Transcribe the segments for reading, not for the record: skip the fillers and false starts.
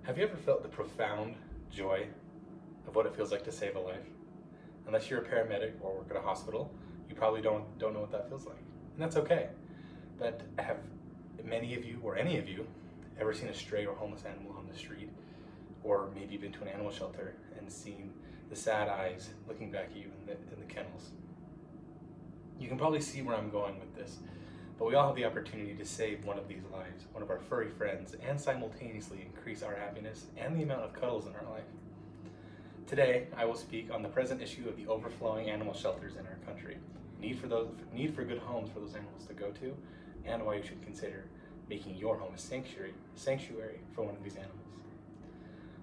Have you ever felt the profound joy of what it feels like to save a life? Unless you're a paramedic or work at a hospital, you probably don't know what that feels like. And that's okay. But have many of you or any of you ever seen a stray or homeless animal on the street, or maybe been to an animal shelter and seen the sad eyes looking back at you in the kennels? You can probably see where I'm going with this, but we all have the opportunity to save one of these lives, one of our furry friends, and simultaneously increase our happiness and the amount of cuddles in our life. Today, I will speak on the present issue of the overflowing animal shelters in our country, need for good homes for those animals to go to, and why you should consider making your home a sanctuary for one of these animals.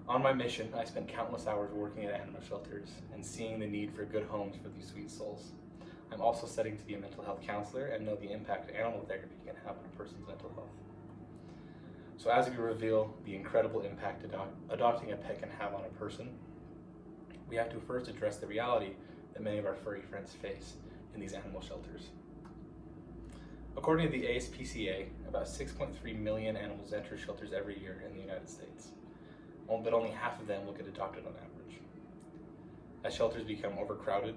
On my mission, I spent countless hours working at animal shelters and seeing the need for good homes for these sweet souls. I'm also studying to be a mental health counselor and know the impact animal therapy can have on a person's mental health. So as we reveal the incredible impact adopting a pet can have on a person, we have to first address the reality that many of our furry friends face in these animal shelters. According to the ASPCA, about 6.3 million animals enter shelters every year in the United States, but only half of them will get adopted on average. As shelters become overcrowded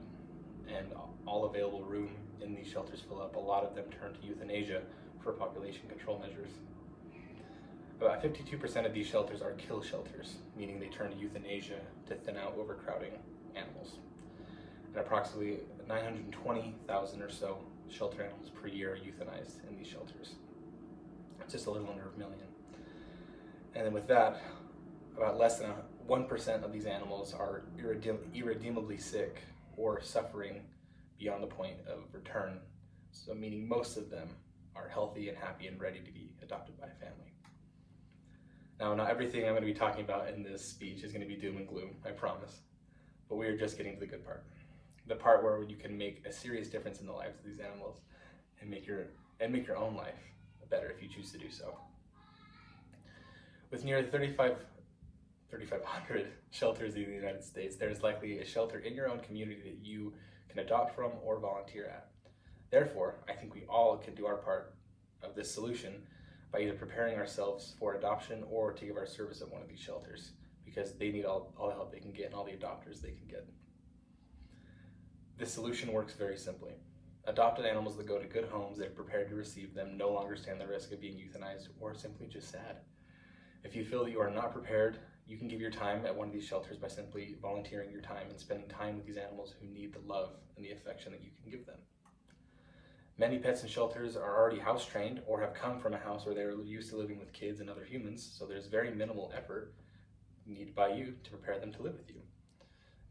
and all available room in these shelters fill up, a lot of them turn to euthanasia for population control measures. About 52% of these shelters are kill shelters, meaning they turn to euthanasia to thin out overcrowding animals. And approximately 920,000 or so shelter animals per year are euthanized in these shelters. It's just a little under a million. And then with that, about less than 1% of these animals are irredeemably sick or suffering beyond the point of return. So meaning most of them are healthy and happy and ready to be adopted by a family. Now, not everything I'm going to be talking about in this speech is going to be doom and gloom, I promise. But we are just getting to the good part. The part where you can make a serious difference in the lives of these animals and make your own life better if you choose to do so. With nearly 3,500 shelters in the United States, there is likely a shelter in your own community that you can adopt from or volunteer at. Therefore, I think we all can do our part of this solution by either preparing ourselves for adoption or to give our service at one of these shelters, because they need all the help they can get and all the adopters they can get. This solution works very simply. Adopted animals that go to good homes that are prepared to receive them no longer stand the risk of being euthanized or simply just sad. If you feel that you are not prepared, you can give your time at one of these shelters by simply volunteering your time and spending time with these animals who need the love and the affection that you can give them. Many pets in shelters are already house trained or have come from a house where they are used to living with kids and other humans, so there's very minimal effort needed by you to prepare them to live with you.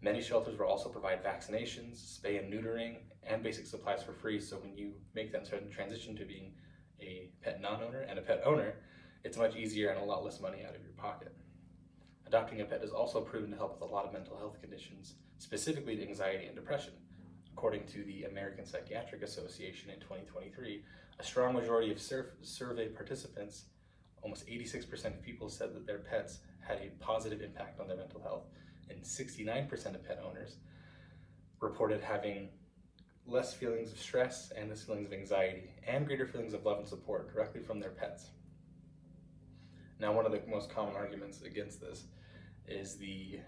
Many shelters will also provide vaccinations, spay and neutering, and basic supplies for free, so when you make that certain transition to being a pet non-owner and a pet owner, it's much easier and a lot less money out of your pocket. Adopting a pet is also proven to help with a lot of mental health conditions, specifically anxiety and depression. According to the American Psychiatric Association in 2023, a strong majority of survey participants, almost 86% of people, said that their pets had a positive impact on their mental health, and 69% of pet owners reported having less feelings of stress and less feelings of anxiety and greater feelings of love and support directly from their pets. Now, one of the most common arguments against this is the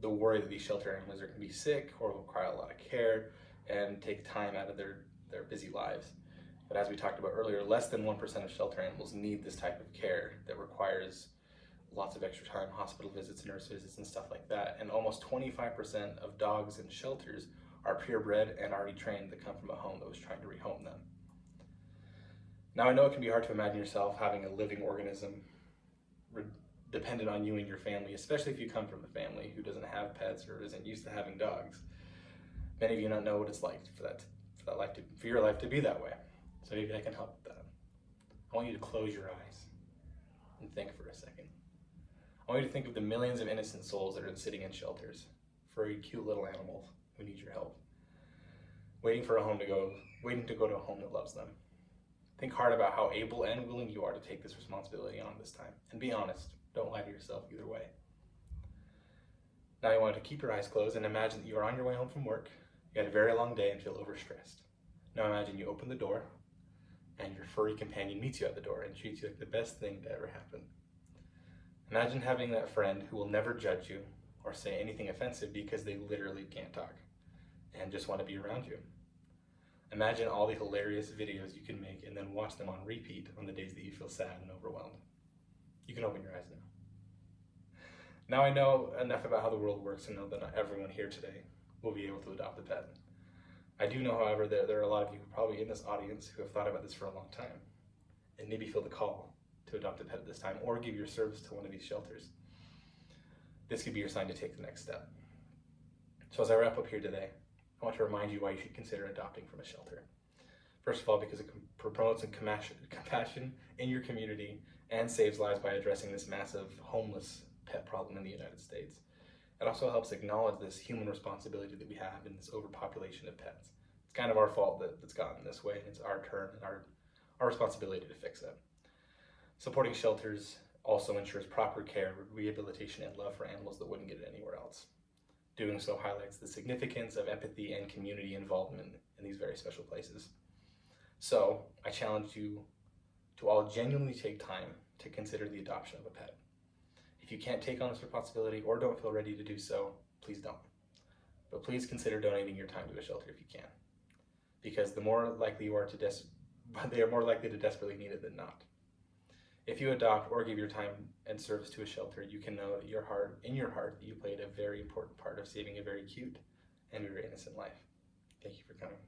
worry that these shelter animals are going to be sick or require a lot of care and take time out of their busy lives. But as we talked about earlier, less than 1% of shelter animals need this type of care that requires lots of extra time, hospital visits, nurse visits, and stuff like that. And almost 25% of dogs in shelters are purebred and already trained that come from a home that was trying to rehome them. Now, I know it can be hard to imagine yourself having a living organism dependent on you and your family, especially if you come from a family who doesn't have pets or isn't used to having dogs. Many of you don't know what it's like for your life to be that way. So maybe I can help with that. I want you to close your eyes and think for a second. I want you to think of the millions of innocent souls that are sitting in shelters, furry, cute little animals who need your help, waiting to go to a home that loves them. Think hard about how able and willing you are to take this responsibility on this time. And be honest, don't lie to yourself either way. Now you want to keep your eyes closed and imagine that you are on your way home from work. You had a very long day and feel overstressed. Now imagine you open the door and your furry companion meets you at the door and treats you like the best thing to ever happen. Imagine having that friend who will never judge you or say anything offensive because they literally can't talk and just want to be around you. Imagine all the hilarious videos you can make and then watch them on repeat on the days that you feel sad and overwhelmed. You can open your eyes now. Now I know enough about how the world works and know that not everyone here today will be able to adopt a pet. I do know, however, that there are a lot of you probably in this audience who have thought about this for a long time and maybe feel the call to adopt a pet at this time or give your service to one of these shelters. This could be your sign to take the next step. So as I wrap up here today, I want to remind you why you should consider adopting from a shelter. First of all, because it promotes compassion in your community and saves lives by addressing this massive homeless pet problem in the United States. It also helps acknowledge this human responsibility that we have in this overpopulation of pets. It's kind of our fault that it's gotten this way. It's our turn and our responsibility to fix it. Supporting shelters also ensures proper care, rehabilitation, and love for animals that wouldn't get it anywhere else. Doing so highlights the significance of empathy and community involvement in these very special places. So I challenge you to all genuinely take time to consider the adoption of a pet. If you can't take on this responsibility or don't feel ready to do so, please don't. But please consider donating your time to a shelter if you can, because the more likely you are they are more likely to desperately need it than not. If you adopt or give your time and service to a shelter, you can know in your heart that you played a very important part of saving a very cute and very innocent life. Thank you for coming.